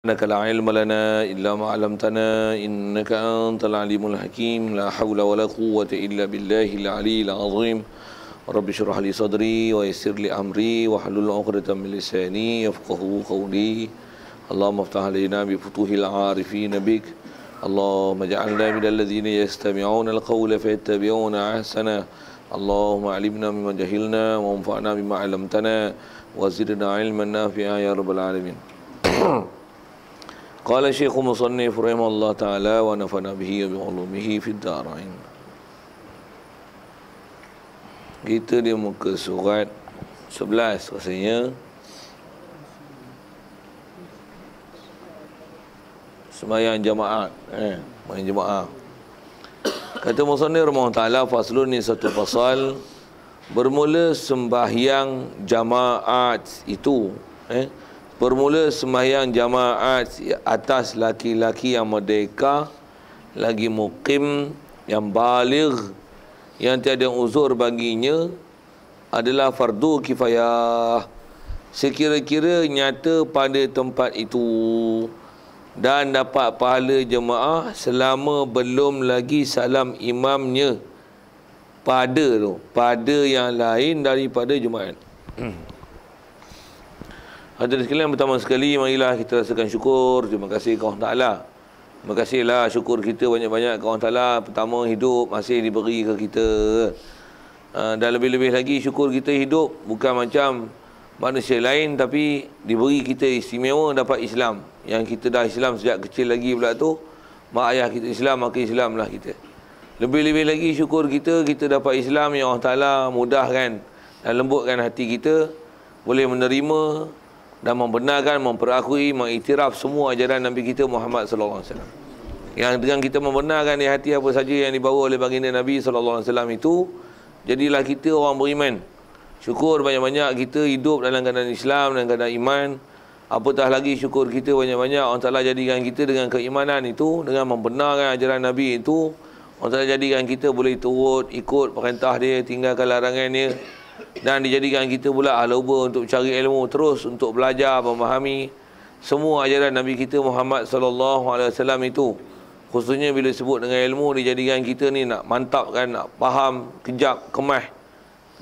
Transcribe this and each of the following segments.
إنك لا علم لنا إلا ما علمتنا إنك أنت العليم الحكيم لا حول ولا قوة إلا بالله العلي العظيم رب اشرح لي صدري ويسر لي أمري واحلل عقدة من لساني يفقهوا قولي اللهم افتح علينا بفتوح العارفين بك اللهم اجعلنا من الذين يستمعون القول فيتبعون أحسنه اللهم علمنا مما جهلنا وانفعنا بما علمتنا وزدنا علما نافعا يا رب العالمين. Qala Syekh Musannif rahimahullah ta'ala wa nafana bihi wa bi'ulumihi fid darain. Kita di muka surat 11 rasanya. Sembahyang jamaah, sembahyang jamaah. Kata Musannif rahimahullah ta'ala, faslun ni satu pasal, bermula sembahyang jamaat itu, bermula sembahyang jamaat atas laki-laki yang merdeka, lagi muqim, yang baligh, yang tiada uzur baginya, adalah fardu kifayah sekira-kira nyata pada tempat itu, dan dapat pahala jemaah selama belum lagi salam imamnya pada yang lain daripada Jumaat. Hadirin sekalian, pertama sekali marilah kita rasakan syukur. Terima kasih kepada Allah Ta'ala. Terima kasihlah, syukur kita banyak-banyak kepada Allah Ta'ala. Pertama, hidup masih diberi ke kita. Dan lebih-lebih lagi syukur kita hidup bukan macam manusia lain, tapi diberi kita istimewa dapat Islam. Yang kita dah Islam sejak kecil lagi pula tu, mak ayah kita Islam, maka Islamlah kita. Lebih-lebih lagi syukur kita dapat Islam yang Allah Ta'ala mudahkan dan lembutkan hati kita, boleh menerima dan membenarkan, memperakui, mengiktiraf semua ajaran Nabi kita Muhammad sallallahu alaihi wasallam. Yang dengan kita membenarkan di hati apa saja yang dibawa oleh baginda Nabi sallallahu alaihi wasallam itu, jadilah kita orang beriman. Syukur banyak-banyak kita hidup dalam keadaan Islam dan keadaan iman. Apatah lagi syukur kita banyak-banyak Allah Ta'ala jadikan kita dengan keimanan itu, dengan membenarkan ajaran Nabi itu, Allah Ta'ala jadikan kita boleh turut, ikut perintah dia, tinggalkan larangan dia. Dan dijadikan kita pula ahli ubah untuk cari ilmu, terus untuk belajar, memahami semua ajaran Nabi kita Muhammad sallallahu alaihi wasallam itu. Khususnya bila sebut dengan ilmu, dijadikan kita ni nak mantapkan, nak faham, kejap, kemah,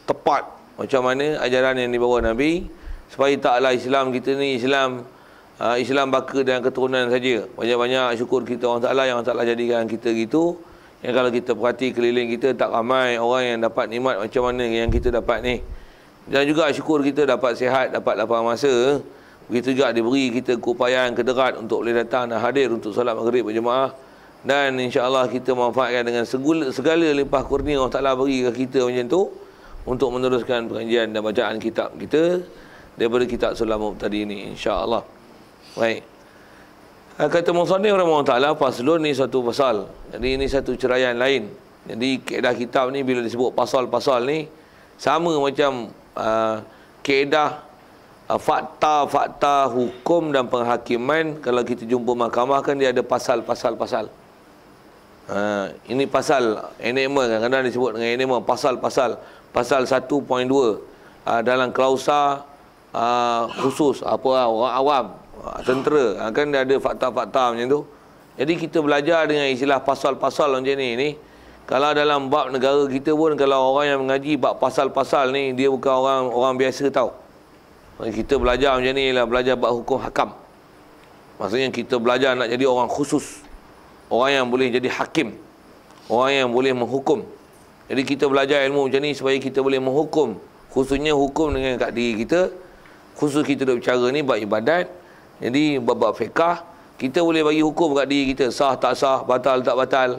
tepat macam mana ajaran yang dibawa Nabi, supaya taklah Islam kita ni Islam baka dan keturunan saja. Banyak-banyak syukur kita Allah Ta'ala yang Allah Ta'ala jadikan kita gitu. Yang kalau kita perhati keliling kita, tak ramai orang yang dapat nikmat macam mana yang kita dapat ni. Dan juga syukur kita dapat sihat, dapat lapang masa. Begitu juga diberi kita keupayaan, kederat untuk boleh datang dan hadir untuk solat maghrib berjemaah. Dan insya-Allah kita manfaatkan dengan segala limpah kurnia Allah Ta'ala beri ke kita macam tu, untuk meneruskan pengajian dan bacaan kitab kita daripada kitab Sulam tadi ini, insya-Allah. Baik. Kata Musannif rahimahullah ta'ala, faslun ni satu pasal. Jadi ini satu ceraian lain. Jadi kaedah kitab ni bila disebut pasal-pasal ni, sama macam kaedah fakta-fakta hukum dan penghakiman. Kalau kita jumpa mahkamah kan dia ada pasal-pasal-pasal. Ini pasal enigma, kadang-kadang disebut dengan enigma, pasal-pasal. Pasal 1.2 dalam klausa khusus orang awam, tentera, kan dia ada fakta-fakta macam tu. Jadi kita belajar dengan istilah pasal-pasal macam ni. Kalau dalam bab negara kita pun, kalau orang yang mengaji bab pasal-pasal ni, dia bukan orang biasa tau. Kita belajar macam ni lah, belajar bab hukum hakam. Maksudnya kita belajar nak jadi orang khusus, orang yang boleh jadi hakim, orang yang boleh menghukum. Jadi kita belajar ilmu macam ni supaya kita boleh menghukum, khususnya hukum dengan kat diri kita. Khusus kita duk bercara ni bab ibadat. Jadi bab fiqah, kita boleh bagi hukum kat diri kita, sah tak sah, batal tak batal,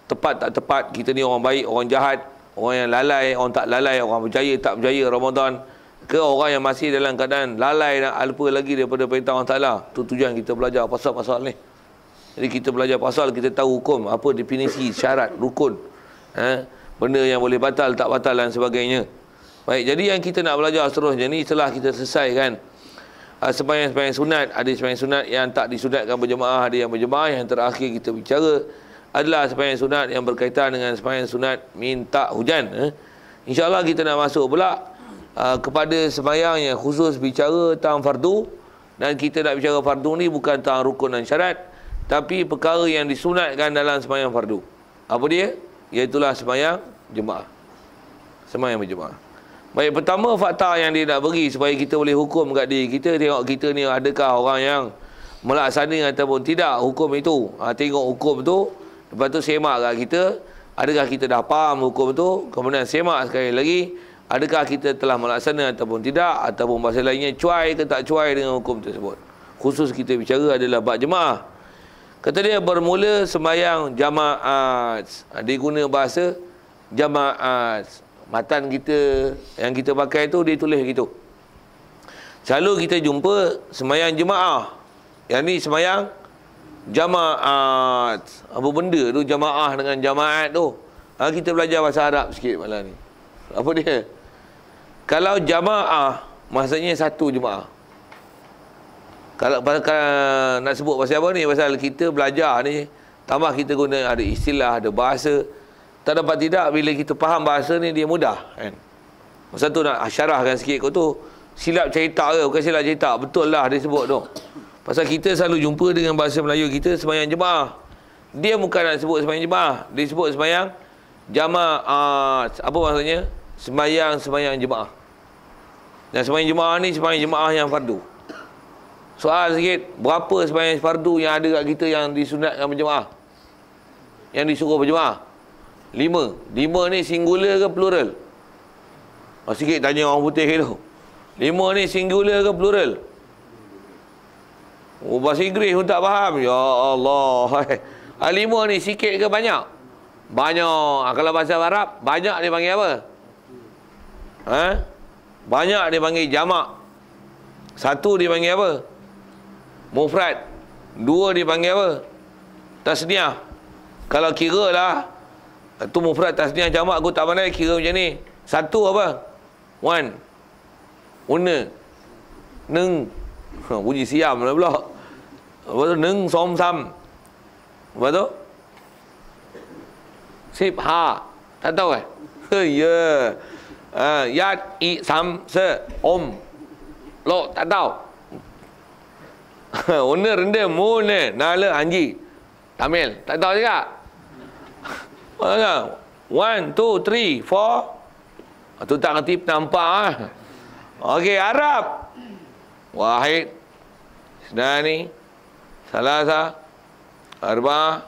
tepat tak tepat, kita ni orang baik, orang jahat, orang yang lalai, orang tak lalai, orang berjaya tak berjaya Ramadan, ke orang yang masih dalam keadaan lalai dan lupa lagi daripada perintah Allah Ta'ala. Itu tujuan kita belajar pasal-pasal ni. Jadi kita belajar pasal, kita tahu hukum, apa definisi, syarat, rukun, benda yang boleh batal, tak batal dan sebagainya. Baik, jadi yang kita nak belajar seterusnya ni, setelah kita selesaikan sembahyang sunat, ada sembahyang sunat yang tak disunatkan berjemaah, ada yang berjemaah. Yang terakhir kita bicara adalah sembahyang sunat yang berkaitan dengan sembahyang sunat minta hujan. InsyaAllah kita nak masuk pula kepada sembahyang yang khusus bicara tentang fardu Dan kita nak bicara fardu ni bukan tentang rukun dan syarat, tapi perkara yang disunatkan dalam sembahyang fardu. Apa dia? Iaitulah sembahyang jemaah. Sembahyang berjemaah. Baik, pertama fakta yang dia nak bagi supaya kita boleh hukum kat diri kita, tengok kita ni adakah orang yang melaksanakan ataupun tidak hukum itu. Tengok hukum tu, lepas tu semak kat kita, adakah kita dah faham hukum tu, kemudian semak sekali lagi, adakah kita telah melaksanakan ataupun tidak, ataupun bahasa lainnya cuai ke tak cuai dengan hukum tersebut. Khusus kita bicara adalah bab jemaah. Kata dia bermula sembahyang jamaat. Dia guna bahasa jamaat. Matan kita yang kita pakai tu dia tulis gitu. Selalu kita jumpa sembahyang jemaah. Yang ni sembahyang jamaat. Apa benda tu jamaah dengan jamaat tu? Kita belajar bahasa Arab sikit malam ni. Apa dia? Kalau jamaah maksudnya satu jemaah. Kalau nak sebut pasal apa ni? Pasal kita belajar ni, tambah kita guna ada istilah, ada bahasa. Tak dapat tidak, bila kita faham bahasa ni dia mudah kan. Masa tu nak syarahkan sikit kau tu. Silap cerita ke? Bukan silap cerita. Betul lah dia sebut tu. Pasal kita selalu jumpa dengan bahasa Melayu kita sembahyang jemaah. Dia bukan nak sebut sembahyang jemaah. Dia sebut sembahyang jamaat. Apa maksudnya? Sembahyang jemaah. Dan sembahyang jemaah ni sembahyang jemaah yang fardu. Soal sikit, berapa sembahyang fardu yang ada kat kita yang disunatkan berjemaah? Yang disuruh berjemaah? 5 ni singular ke plural? Sikit tanya orang putih tu. 5 ni singular ke plural? Bahasa Inggeris pun tak faham. Ya Allah. 5 ni sikit ke banyak? Banyak. Kalau bahasa Arab, banyak dia panggil apa? Banyak dia panggil jamak. 1 dia panggil apa? Mufrad. 2 dia panggil apa? Tasniah. Kalau kira lah, tu mufrad, tasniah, jamak aku tak pandai kira macam ni. 1 apa? 1. Una. Neng. Bunyi siam lah pula. Lepas tu neng som sam. Lepas tu sip ha. Tak tahu kan? Ya. Yat i sam se om lo tak tahu. Una rendah mune nala anji. Tamil tak tahu juga. 1, 2, 3, 4. Tu tak ngerti nampak. Okey, Arab. Wahid, Isnani, Salasa, Arba'ah,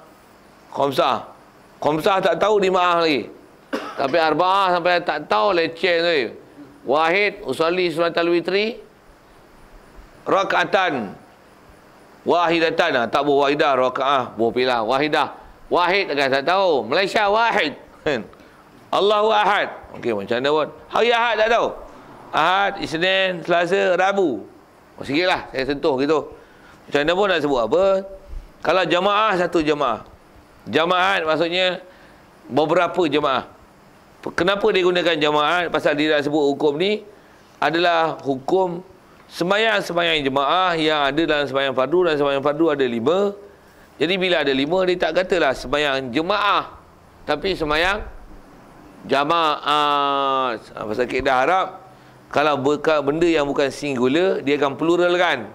Khamsah. Khamsah tak tahu di ma'ah lagi. Tapi Arba'ah sampai tak tahu leceh tu. Wahid, usalli suratul witri, raka'atan, wahidatan. Tak boleh wahidah, raka'ah, boleh pilih wahidah. Wahid tak tahu. Malaysia wahid. Allahu ahad. Okey, macam mana pun. Hari Ahad tak tahu. Ahad, Isnin, Selasa, Rabu. Sikit lah saya sentuh gitu. Macam mana pun nak sebut apa. Kalau jamaah, satu jamaah. Jamaat maksudnya beberapa jamaah. Kenapa dia gunakan jamaat? Pasal dia nak sebut hukum ni adalah hukum sembahyang jemaah yang ada dalam sembahyang fardu. Dan sembahyang fardu ada 5. Jadi bila ada 5, dia tak katalah sembahyang jemaah, tapi sembahyang jamaat. Pasal kaedah Arab, kalau benda yang bukan singular, dia akan plural kan.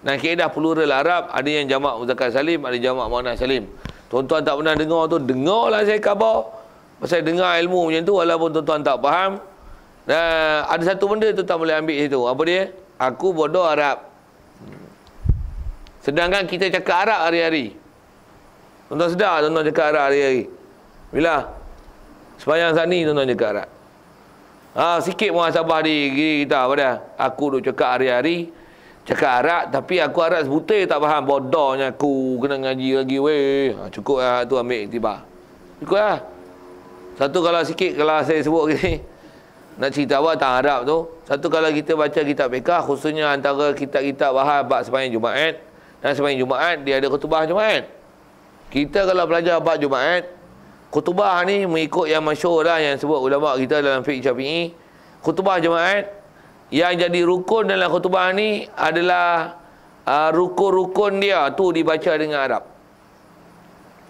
Dan kaedah plural Arab, ada yang jamak muzakkar salim, ada jamak muannas salim. Tuan-tuan tak pernah dengar tu, dengarlah saya khabar. Pasal dengar ilmu macam tu, walaupun tuan-tuan tak faham. Dan ada satu benda tu tak boleh ambil situ. Apa dia? Aku bodoh Arab. Sedangkan kita cakap Arab hari-hari. Tuan-tuan sedar tuan-tuan cakap Arab hari-hari. Bila? Sembahyang saat ni tuan-tuan cakap Arab. Sikit muhasabah di kita pada. Aku duk cakap hari-hari, cakap Arab, tapi aku Arab sebutir tak faham. Bodohnya aku kena ngaji lagi weh. Cukup lah tu ambil iktibar. Cukup lah. Satu kalau sikit kalau saya sebut gini, nak cerita apa tentang Arab tu. Satu kalau kita baca kitab fiqh, khususnya antara kitab-kitab bahas bab sembahyang Jumaat dan sembahyang Jumaat, dia ada khutbah Jumaat. Kita kalau belajar bab Jumaat, khutbah ni mengikut yang masyhur lah yang sebut ulama kita dalam fiqh Syafi'i. Khutbah Jumaat yang jadi rukun dalam khutbah ni adalah rukun-rukun dia tu dibaca dengan Arab.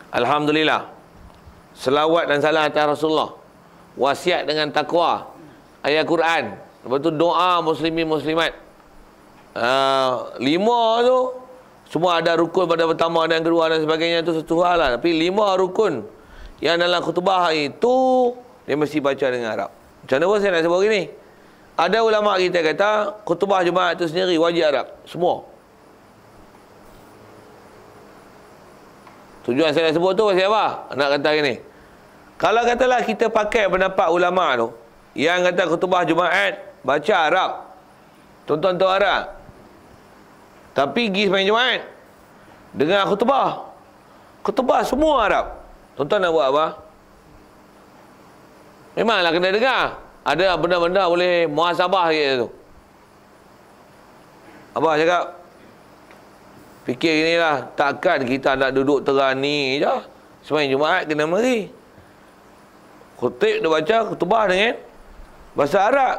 Alhamdulillah. Selawat dan salam atas Rasulullah. Wasiat dengan takwa. Ayat Quran. Lepas tu doa muslimin muslimat. 5 tu semua ada rukun pada pertama dan kedua dan sebagainya, tu satu hal lah. Tapi 5 rukun yang dalam khutbah itu dia mesti baca dengan Arab. Macam mana pun saya nak sebut gini, ada ulama kita kata khutbah Jumaat tu sendiri wajib Arab semua. Tujuan saya nak sebut tu pasal apa? Nak kata gini, kalau katalah kita pakai pendapat ulama tu yang kata khutbah Jumaat baca Arab, tuan-tuan tahu Arab, tapi pergi sembahyang Jumaat dengar khutbah semua Arab, tuan-tuan nak buat apa? Memanglah kena dengar. Ada benda-benda boleh muhasabah gitu tu. Abah cakap, fikir gini lah, takkan kita nak duduk terani je sembahyang Jumaat kena mari. Khutib dia baca khutbah dengan bahasa Arab,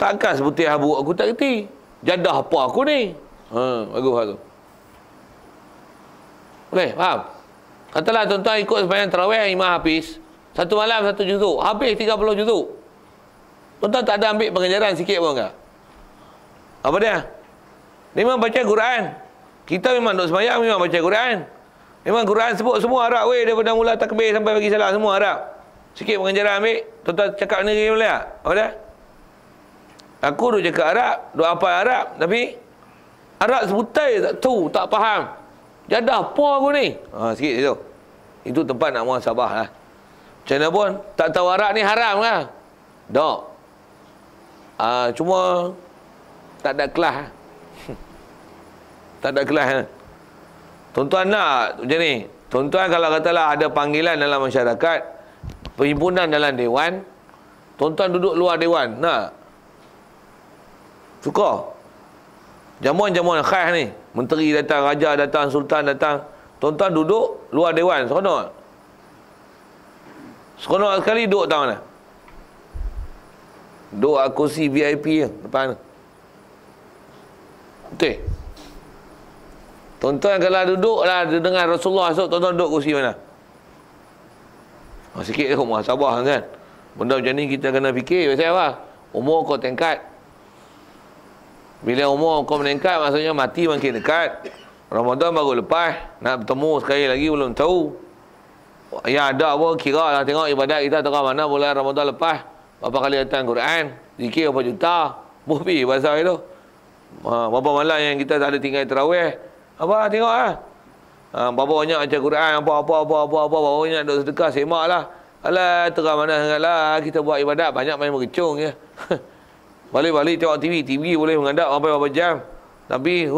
takkan seperti habu aku tak kerti. Jadah apa aku ni? Bagus tu. Boleh, faham? Katalah tuan-tuan ikut sembahyang tarawih Imam Hafiz, satu malam satu juzuk, habis 30 juzuk. Tuan-tuan tak ada ambil pengajaran sikit pun ke? Apa dia? Memang baca Quran. Kita memang duk sembahyang, memang baca Quran. Memang Quran sebut semua Arab weh, daripada mula takbir sampai bagi salam semua Arab. Sikit pengajaran ambil, tuan-tuan cakap negeri boleh tak? Apa dia? Aku duk cakap Arab, duk hafal Arab, tapi Arab sebutai tak tahu, tak faham. Jadah apa aku ni? Sikit itu. Itu tempat nak muhasabah lah. Macam mana pun, tak tahu Arab ni haram lah. Tak. Cuma tak ada kelas. Tak ada kelas. Tuan-tuan nak macam ni. Tuan-tuan kalau katalah ada panggilan dalam masyarakat, perhimpunan dalam dewan, tuan-tuan duduk luar dewan, nak? Suka? Jamuan-jamuan khas ni, menteri datang, raja datang, sultan datang, tuan-tuan duduk luar dewan, seronok. Seronok sekali duduk tahu mana? Duduk kursi VIP je, depan. Betul? Tuan-tuan kalau duduk lah dengan Rasulullah esok, tuan-tuan duduk kursi mana? Sikit je muhasabah kan. Benda macam ni kita kena fikir pasal apa? Umur kau tingkat. Bila umur kau meningkat, maksudnya mati makin dekat. Ramadan baru lepas, nak bertemu sekali lagi belum tahu. Yang ada apa, kira lah tengok ibadat kita tengah mana bulan Ramadan lepas. Berapa kali datang Quran, zikir berapa juta, bufi bahasa itu. Berapa malam yang kita tak ada tinggal tarawih. Apa tengok lah. Berapa banyak baca Quran, apa, berapa banyak duk sedekah, semak lah. Alah, terang mana sangat lah, kita buat ibadat, banyak main mercung je. Balik-balik tengok TV boleh mengadap sampai berapa jam. Tapi,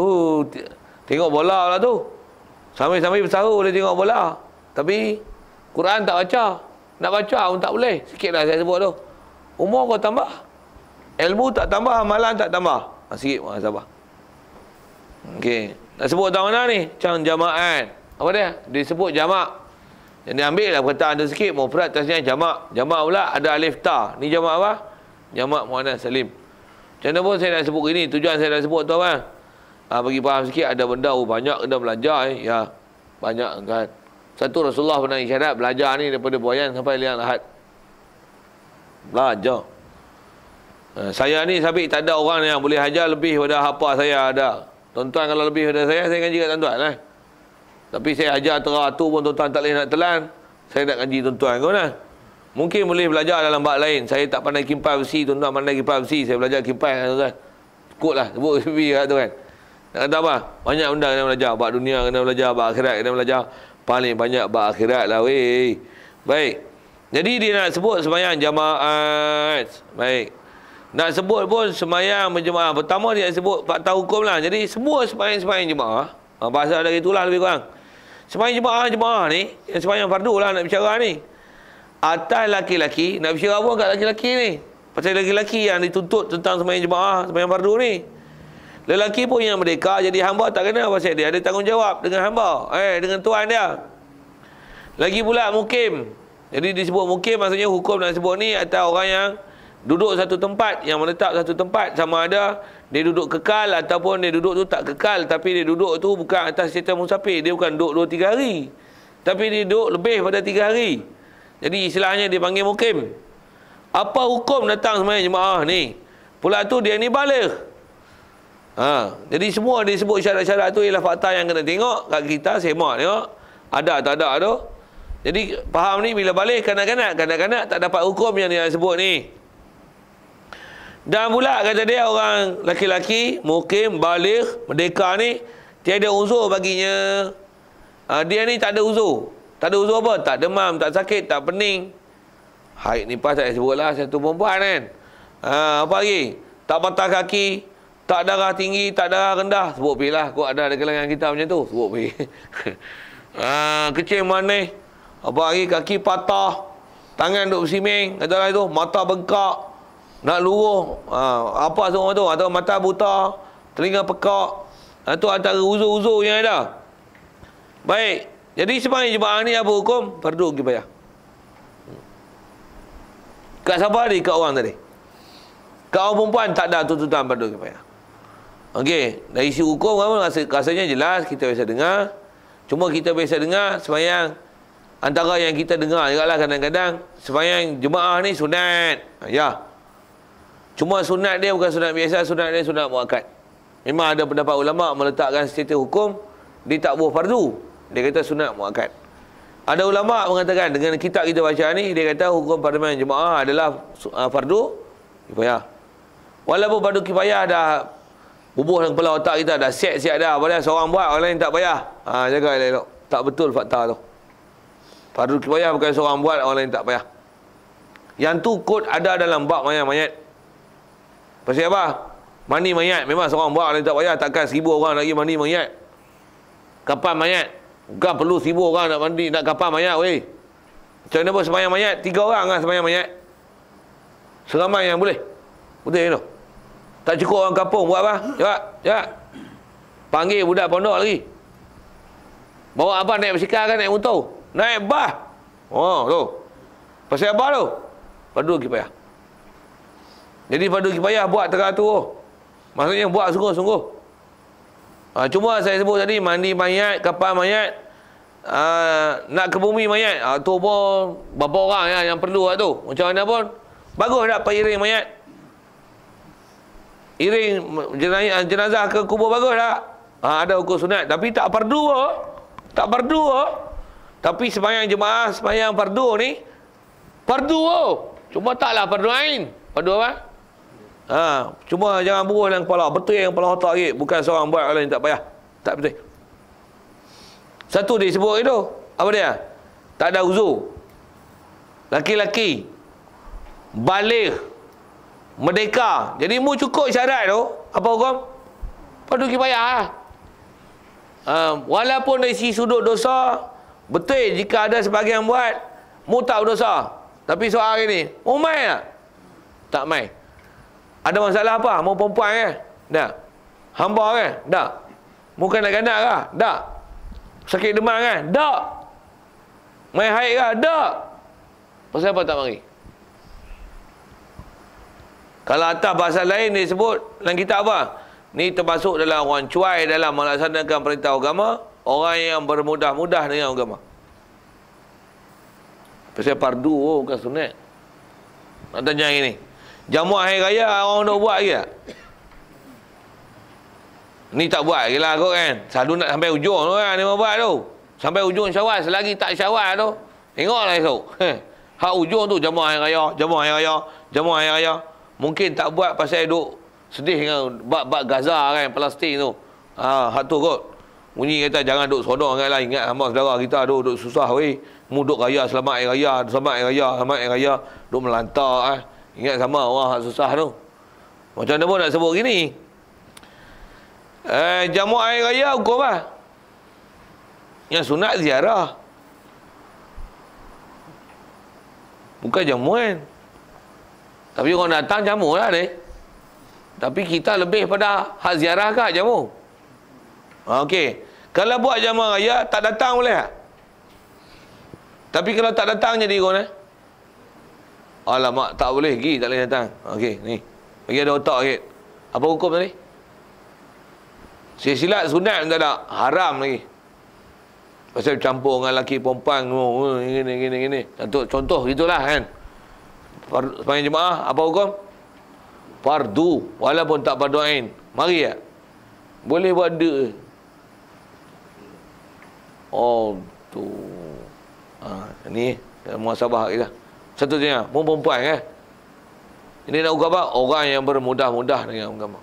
tengok bola lah tu. Sambil-sambil bersahur boleh tengok bola. Tapi, Quran tak baca. Nak baca pun tak boleh. Sikit lah saya sebut tu. Umur kau tambah, ilmu tak tambah, amalan tak tambah. Sikit muhasabah. Okey. Nak sebut tahu mana ni? Macam jamaat. Apa dia? Dia sebut jamak. Yang dia ambil lah perkataan tu sikit. Mufrad tasniah jamak. Jamak pula ada alif ta. Ni jamak apa? Jamak muannas salim. Macam mana pun saya nak sebut ini. Tujuan saya nak sebut tu apa? Bagi faham sikit, ada benda banyak kena belajar. Ya, banyak kan. Satu, Rasulullah pernah isyarat belajar ni daripada buayan sampai liang lahat. Belajar. Saya ni sampai tak ada orang yang boleh hajar lebih pada apa saya ada. Tuan-tuan kalau lebih pada saya kaji kat tuan-tuan lah. Tapi saya ajar teratur pun tuan-tuan tak boleh nak telan. Saya nak kaji tuan-tuan kau lah. Mungkin boleh belajar dalam bab lain. Saya tak pandai kipas besi, tuan-tuan pandai kipas besi. Saya belajar kipas kan tuan-tuan. Cukup lah, sebut lebih kat tu kan. Nak kata apa? Banyak benda kena belajar. Bab dunia kena belajar, bab akhirat kena belajar. Paling banyak bab akhirat lah weh. Baik. Jadi dia nak sebut sembahyang jamaat. Baik. Nak sebut pun sembahyang berjemaah. Pertama dia sebut fakta hukum lah. Jadi semua sembahyang jemaah. Bahasa dari itulah lebih kurang. Sembahyang jemaah ni, yang sembahyang fardu lah nak bicara ni. Atas laki-laki, nak bicara pun kat laki-laki ni. Pasal laki-laki yang dituntut tentang sembahyang jemaah, sembahyang fardu ni. Lelaki pun yang merdeka jadi hamba tak kena, pasal dia ada tanggungjawab dengan hamba. Dengan tuan dia. Lagi pula mukim. Jadi disebut mukim maksudnya hukum nak sebut ni atas orang yang duduk satu tempat, yang menetap satu tempat, sama ada dia duduk kekal ataupun dia duduk tu tak kekal, tapi dia duduk tu bukan atas sistem musafir, dia bukan duduk 2-3 hari, tapi dia duduk lebih pada 3 hari. Jadi istilahnya dia panggil mukim. Apa hukum datang sembahyang jemaah ni? Pula tu dia ni baligh. Jadi semua dia sebut syarat-syarat tu ialah fakta yang kena tengok kat kita, semak tengok ada tak ada tu. Jadi faham ni bila balik kanak-kanak tak dapat hukum yang dia sebut ni. Dan pula kata dia orang laki-laki mukim baligh merdeka ni tiada uzur baginya. Dia ni tak ada uzur. Tak ada uzur apa? Tak demam, tak sakit, tak pening. Haid ni pas tak sebutlah satu perempuan kan. Apa lagi? Tak patah kaki, tak darah tinggi, tak darah rendah. Sebut pergi lah. Kok ada kalangan kita macam tu. Sebut pergi. Kecil manis. Apa lagi? Kaki patah. Tangan duk bersiming. Kata lah itu. Mata bengkak. Nak luruh. Apa semua tu? Atau mata buta. Telinga pekak. Itu antara uzur-uzur yang ada. Baik. Jadi sebenarnya jemaah ni apa hukum? Fardu kifayah. Kat siapa tadi? Kat orang tadi. Kat orang perempuan tak ada tuntutan fardu kifayah. Okey, dari isi hukum rasanya jelas kita biasa dengar. Cuma kita biasa dengar sembahyang antara yang kita dengar jugalah kadang-kadang sembahyang jemaah ni sunat. Ya. Cuma sunat dia bukan sunat biasa, sunat dia sunat muakkad. Memang ada pendapat ulama meletakkan status hukum dia tak buah fardu. Dia kata sunat muakkad. Ada ulama mengatakan dengan kitab kita baca ni dia kata hukum fardu jemaah adalah fardu kifayah. Walaupun fardu kifayah dah bubuh dalam kepala otak kita, dah siap-siap dah. Boleh seorang buat, orang lain tak payah. Jaga elok. Tak betul fakta tu. Fardu kifayah bukan seorang buat, orang lain tak payah. Yang tu kod ada dalam bab mayat. Pasal apa? Mandi mayat. Memang seorang buat, orang lain tak payah. Takkan 1000 orang lagi mandi mayat. Kapan mayat? Bukan perlu 1000 orang nak mandi, nak kapan mayat weh. Macam mana pun sembahyang mayat, 3 orang lah sembahyang mayat. Seramai yang boleh. Betul tu. Tak cukup orang kampung buat apa? Cepat. Panggil budak pondok lagi. Bawa apa naik basikal kan, naik motor. Naik bas. Tu. Pasal apa tu? Fardu kifayah. Jadi fardu kifayah buat teratur. Maksudnya buat sungguh-sungguh. Cuma saya sebut tadi mandi mayat, kapal mayat, nak ke bumi mayat. Tu pun berapa orang yang perlu lah tu. Macam mana pun bagus tak periring mayat. Iring jenazah ke kubur bagus tak? Ada hukum sunat. Tapi tak fardu lah. Tak fardu lah. Tapi sembahyang jemaah, sembahyang fardu ni fardu lah. Cuma taklah fardu ain. Fardu apa? Cuma jangan buruh dalam kepala. Betul yang kepala otak lagi. Bukan seorang buat, orang lain tak payah. Tak betul. Satu dia sebut itu. Apa dia? Tak ada uzur. Laki-laki baligh merdeka. Jadi mu cukup syarat tu. Apa hukum? Fardu kifayah. Walaupun dari sisi sudut dosa, betul jika ada sebahagian buat, mu tak berdosa. Tapi soal ini, mu mai tak? Tak mai. Ada masalah apa? Mu perempuan ke? Tak. Hamba ke? Tak. Mu kanak-kanak ke? Tak. Sakit demam ke? Tak. Mai haid ke? Tak. Pasal apa tak mari? Kalau atas bahasa lain dia sebut dalam kitab apa? Ni termasuk dalam orang cuai dalam melaksanakan perintah agama, orang yang bermudah-mudah dengan agama. Pasal fardu bukan sunat. Nak tanya ini. Jamuan hari raya orang nak buat ke? Ni tak buat ke lah kot kan. Selalu nak sampai ujung tu kan dia buat tu. Sampai ujung Syawal, selagi tak Syawal tu, tengoklah esok. Hak ujung tu jamuan hari raya, jamuan hari raya, jamuan hari raya. Mungkin tak buat pasal duk sedih dengan bab-bab Gaza kan, Palestin tu. Hak tu kot. Bunyi kata jangan duk sodong kan lah. Ingat sama saudara kita duk susah weh. Mu duk raya selamat hari raya, selamat hari raya, selamat hari raya. Duk melantak Ingat sama orang hak susah tu. Macam mana pun nak sebut gini. Jamuan hari raya hukum apa? Yang sunat ziarah. Bukan jamuan. Tapi orang datang jamu lah deh. Tapi kita lebih pada hak ziarah ke jamu. Okey. Kalau buat jamuan raya tak datang boleh tak? Tapi kalau tak datang jadi orang alamak tak boleh pergi, tak boleh datang. Okey, ni. Bagi ada otak sikit. Apa hukum tadi? Silat sunat tak ada, haram lagi. Pasal campur dengan lelaki perempuan gini. Contoh gitulah kan. Sembahyang jemaah apa hukum? Fardu walaupun tak fardu ain. Mari ya. Boleh buat de. Oh, tu. Ni muhasabah lagi dah. Satu tanya, perempuan kan? Ini nak ukur apa? Orang yang bermudah-mudah dengan agama.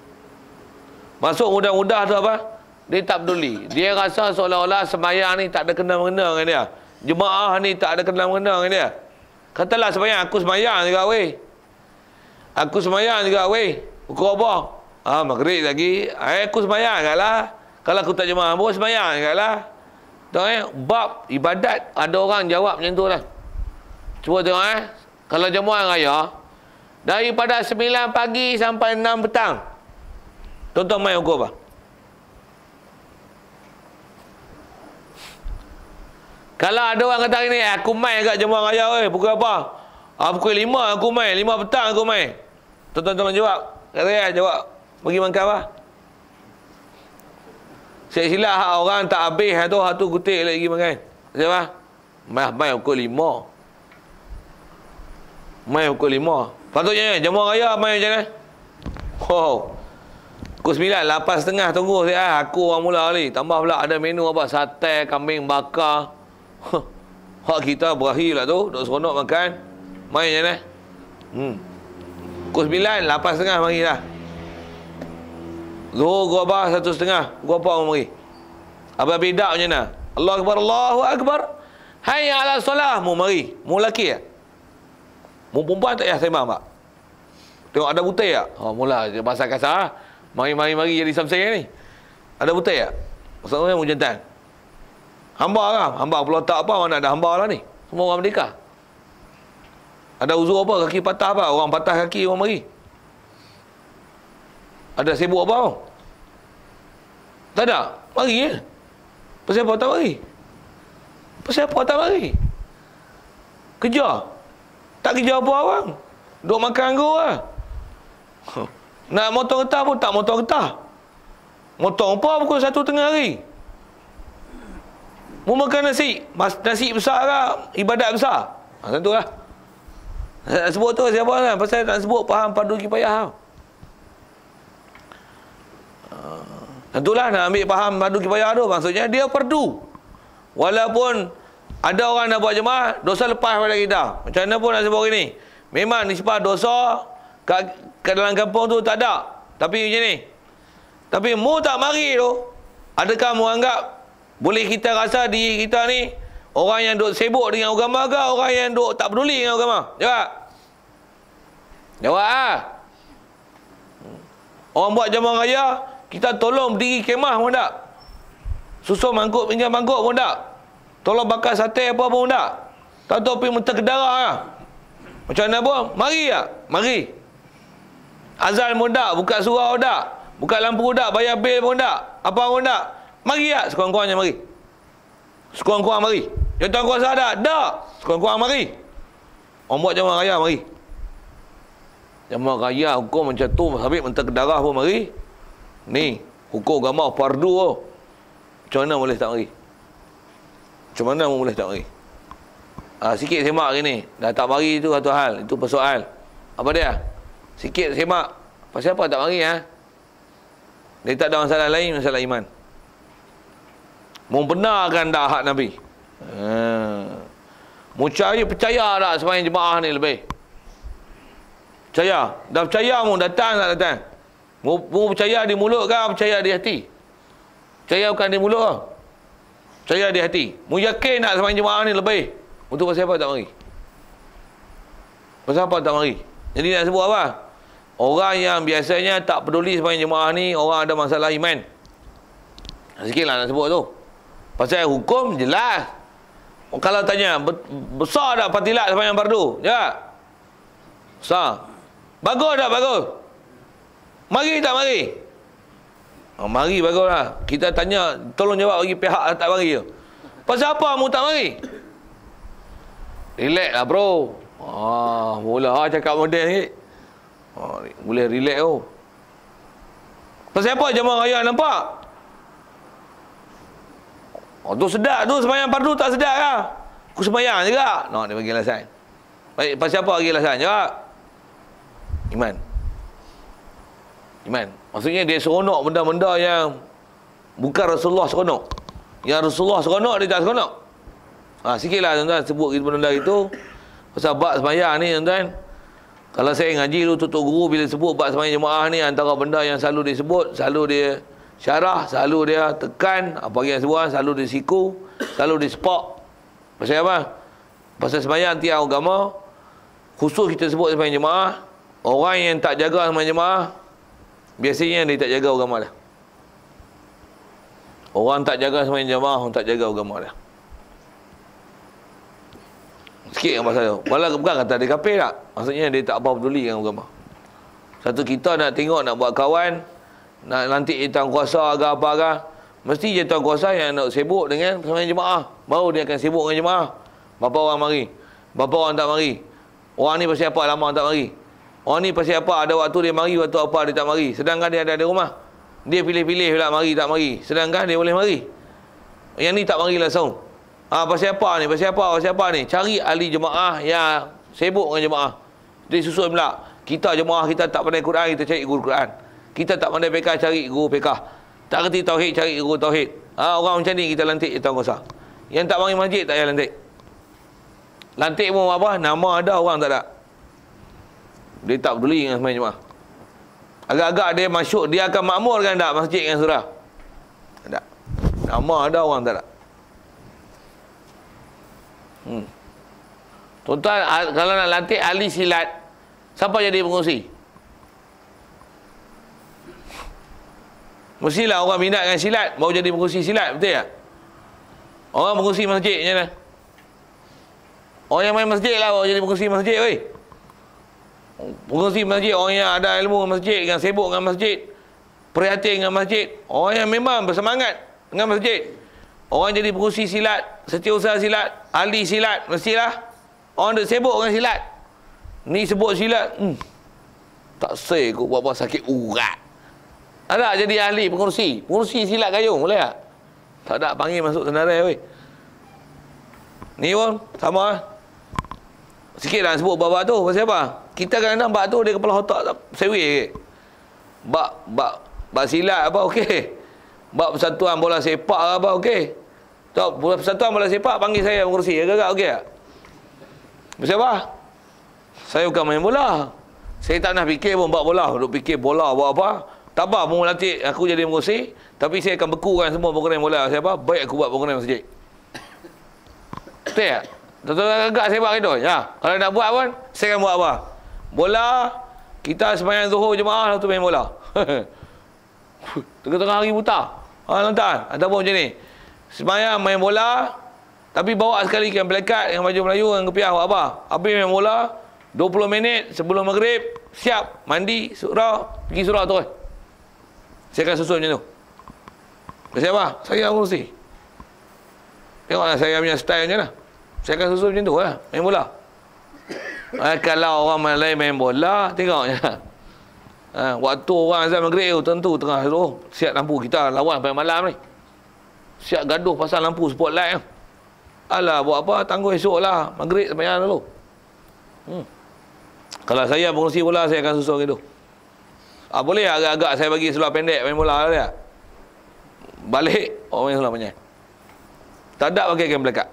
Masuk mudah-mudah tu apa? Dia tak peduli. Dia rasa seolah-olah sembahyang ni tak ada kena-mengena dengan dia. Jemaah ni tak ada kena-mengena dengan dia. Katalah sembahyang, aku sembahyang juga weh. Aku sembahyang juga weh. Ukur apa? Maghrib lagi. Aku sembahyang juga lah. Kalau aku tak jemaah pun sembahyang juga lah. Tengok bab ibadat ada orang jawab macam tu lah. Cuba tengok kalau jemaah raya daripada 9 pagi sampai 6 petang. Tuan-tuan main ukur apa? Kalau ada orang kata ni, aku main kat jemaah raya pukul apa? Pukul 5 aku main, 5 petang aku main. Tuan-tuan tolong jawab. Kata jawab. Bagi makan apa? Silap orang tak habis tu kutik lagi makan. Siapa? Main pukul 5. Main pukul 5. Patutnya jemaah raya main macam mana? Pukul 9, 8.30 tunggu saya. Aku orang mula ni. Tambah pula ada menu apa? Sate, kambing bakar. Hak kita berakhir lah tu. Duk seronok makan. Main macam mana? Pukul 9, 8.30 mari lah. Zuhur gua apa? 1.30. Gua apa orang mari? Apa bidak macam mana? Allahu Akbar, Allahu Akbar. Hayya ala solah. Mu mari. Mu lelaki ya? Mu perempuan tak payah sembang pak? Tengok ada butai tak? Mula bahasa kasar. Mari jadi samseng ni. Ada butai tak? Maksudnya mu jantan. Hamba lah. Hamba pula tak apa. Mana ada hamba lah ni. Semua orang merdeka. Ada uzur apa? Kaki patah apa? Orang patah kaki orang mari. Ada sibuk apa? Tak ada. Mari ya. Pasal apa tak mari? Pasal apa tak mari? Kerja. Tak kerja apa orang. Duk makan go lah. Nak motong getah pun tak motong getah. Motong apa pukul 1 tengah hari. Mu makan nasi. Nasi besar ke? Ibadat besar. Tentu lah. Nak sebut tu siapa lah. Pasal tak sebut faham fardu kifayah. Tentulah nak ambil faham fardu kifayah tu. Maksudnya dia fardu. Walaupun ada orang nak buat jemaah, dosa lepas pada kita. Macam mana pun nak sebut ini. Memang nisbah dosa ke dalam kampung tu tak ada. Tapi macam ni. Tapi mu tak mari tu, adakah mu anggap boleh kita rasa diri kita ni orang yang duk sibuk dengan agama ke orang yang duk tak peduli dengan agama? Jawab. Jawab ah. Orang buat jemaah raya, kita tolong berdiri kemah pun tak? Susun mangkuk, pinjam mangkuk pun tak? Tolong bakar sate apa pun tak? Tak tahu pergi muntah ke darah lah. Macam mana pun? Mari tak? Mari. Azan pun tak? Buka surau tak? Buka lampu tak? Bayar bil pun tak? Apa pun tak? Mari tak? Sekurang-kurangnya mari. Sekurang-kurang mari. Jangan kuasa tak? Tak. Sekurang-kurang mari. Orang buat jemaah raya mari. Jemaah raya hukum macam tu. Habis muntah ke darah pun mari. Ni. Hukum agama fardu oh. Macam mana boleh tak mari? Macam mana boleh tak mari? Sikit semak hari ni. Dah tak mari tu satu hal. Itu persoal. Apa dia? Sikit semak. Pasal apa tak mari ha? Dia tak ada masalah lain, masalah iman. Membenarkan dah hak Nabi. Percaya tak sembahyang jemaah ni lebih? Percaya. Dah percaya mu datang tak datang? Mu percaya di mulut ke percaya di hati? Percaya bukan di mulut ke? Percaya di hati. Mu yakin nak sembahyang jemaah ni lebih? Untuk pasal apa tak mari? Pasal apa tak mari? Jadi nak sebut apa? Orang yang biasanya tak peduli sembahyang jemaah ni, orang ada masalah iman. Sikitlah nak sebut tu. Pasal hukum jelas. Kalau tanya, besar tak fadilat sembahyang fardu? Ya. Besar. Bagus tak bagus? Mari tak mari? Mari baguslah. Kita tanya, tolong jawab bagi pihak tak mari tu. Pasal apa mu tak mari? Relax lah bro. Mula cakap model ni. Boleh relax tu. Pasal apa jemaah raya nampak? Tu sedap tu sembahyang fardu tak sedap lah. Aku sembahyang juga. Dia bagi alasan. Baik, pasal apa bagi alasan? Jawab. Iman. Maksudnya dia seronok benda-benda yang bukan Rasulullah seronok. Yang Rasulullah seronok, dia tak seronok. Sikitlah tuan-tuan sebut benda itu. Pasal bab sembahyang ni tuan-tuan. Kalau saya ngaji dulu tutup guru bila sebut bab sembahyang jemaah ni, antara benda yang selalu disebut, selalu dia syarah, selalu dia tekan, apa yang sebuah, selalu dia siku, selalu dia sepak. Pasal apa? Pasal sembahyang tiap agama, khusus kita sebut sembahyang jemaah, orang yang tak jaga sembahyang jemaah, biasanya dia tak jaga agama dah. Orang tak jaga sembahyang jemaah, orang tak jaga agama dah. Sikit yang pasal tu. Walau bukan kata dia kafir tak. Maksudnya dia tak apa peduli dengan agama. Satu kita nak tengok, nak buat kawan, nak lantik je tuan kuasa apa-apa, mesti je tuan kuasa yang nak sibuk dengan sembahyang jemaah. Baru dia akan sibuk dengan jemaah. Berapa orang mari? Berapa orang tak mari? Orang ni pasal apa lama tak mari? Orang ni pasal apa ada waktu dia mari, waktu apa dia tak mari? Sedangkan dia ada di rumah. Dia pilih-pilih pula mari tak mari. Sedangkan dia boleh mari. Yang ni tak mari langsung. Pasal apa ni? Pasal apa ni? Cari ahli jemaah yang sibuk dengan jemaah. Dia susun pula. Kita jemaah kita tak pandai Quran, kita cari guru Quran. Kita tak pandai fiqh, cari guru fiqh. Tak kerti tauhid, cari guru tauhid. Orang macam ni kita lantik je tuan kuasa. Yang tak mari masjid tak payah lantik. Lantik pun apa? Nama ada, orang tak ada. Dia tak peduli dengan sembahyang jemaah. Agak-agak dia masuk, dia akan makmurkan tak masjid dengan surah? Tak. Nama ada, orang tak ada. Tuan-tuan, kalau nak lantik ahli silat, siapa jadi pengurusi? Mestilah orang minat dengan silat baru jadi pengurusi silat, betul tak? Orang pengurusi masjid macam mana? Orang yang main masjid lah baru jadi pengurusi masjid, weh. Pengurusi masjid, orang yang ada ilmu masjid, yang sibuk dengan masjid, prihatin dengan masjid, orang yang memang bersemangat dengan masjid. Orang jadi pengurusi silat, setiausaha silat, ahli silat, mestilah orang dia sibuk dengan silat. Ni sebut silat, tak say kau buat-buat sakit urat. Ada jadi ahli pengurusi silat gayung, boleh tak? Tak ada, panggil masuk senarai, weh. Ni pun sama. Sikit dah sebut bab tu. Pasal apa? Kita kadang-kadang bab tu dia kepala otak tak sewi ke. Bab silat apa okey. Bab persatuan bola sepak apa okey. Tak, persatuan bola sepak panggil saya pengurusi. Agak-agak okey tak? Pasal apa? Saya bukan main bola. Saya tak nak fikir pun bab bola. Duk fikir bola buat apa. Tak apa pun latih aku jadi pengurusi. Tapi saya akan bekukan semua program bola. Pasal apa? Baik aku buat program masjid. Betul tak? Tuan-tuan agak saya buat itu. Ya. Kalau nak buat pun, saya akan buat apa? Bola, kita sembahyang zuhur jemaah, lepas tu main bola. Tengah-tengah hari buta. Lantan. Ataupun macam ni. Sembahyang main bola, tapi bawa sekali kan pelekat dengan baju Melayu, dengan kepiah buat apa? Habis main bola, 20 minit sebelum maghrib, siap, mandi, surau, pergi surau terus. Saya akan susun macam tu. Pasal apa? Saya pengurusi. Tengoklah saya punya style macam mana. Saya akan susun macam tu lah, main bola. Kalau orang lain main bola, tengoknya. Waktu orang azan maghrib tu tentu tengah tu siap lampu kita lawan sampai malam ni. Siap gaduh pasal lampu spotlight tu. Alah buat apa, tangguh esok lah, maghrib sembahyang dulu. Kalau saya pengurusi bola, saya akan susun gitu. Boleh agak-agak saya bagi seluar pendek main bola dia. Balik orang main seluar panjang. Tak ada pakai kain pelekat.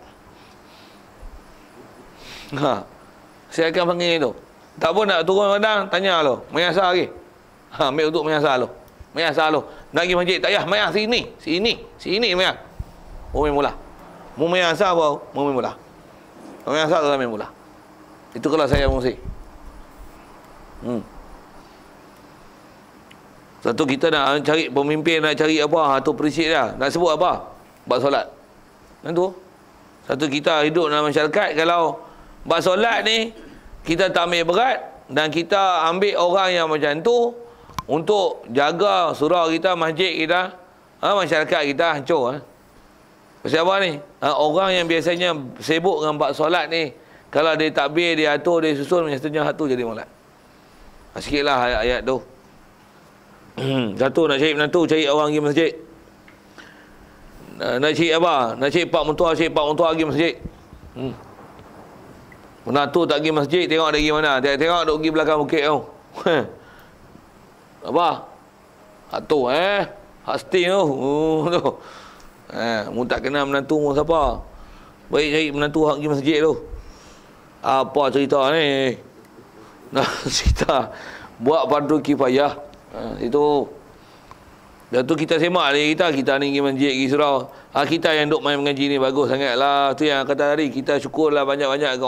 Saya akan panggil itu. Tak pun nak turun padang, tanya lo, mayasah lagi. Ambil untuk mayasah lo. Mayasah lo. Nak pergi masjid, tak payah, mayah sini mayah. Main bola. Mau mayasah apa? Mau main bola. Mayasah tu main bola. Itu kalau saya mesti. Satu kita nak cari pemimpin, nak cari apa, tu prinsip dia. Nak sebut apa? Bab solat. Itu. Satu kita hidup dalam masyarakat, kalau bab solat ni kita tak ambil berat dan kita ambil orang yang macam tu untuk jaga surau kita, masjid kita, masyarakat kita hancur. Pasal apa ni? Orang yang biasanya sibuk dengan bab solat ni, kalau dia takbir, dia atur, dia susun, setengah satu jadi molat. Sikitlah ayat-ayat tu. Satu nak cari menantu, cari orang pergi masjid. Nak cari apa? Nak cari pak mentua, pergi masjid. Menantu tak pergi masjid, tengok dia pergi mana. Tengok dia pergi belakang bukit tu. Apa? Hak tu hak sting tu. Tu. Mu tak kenal menantu mu siapa? Baik cari menantu hak pergi masjid tu. Apa cerita ni? Nah, cerita buat fardu kifayah. Itu. Dan tu kita semak ni kita ni pergi masjid, pergi surau. Kita yang duk main mengaji ni bagus sangatlah. Tu yang kata tadi, kita syukurlah banyak-banyak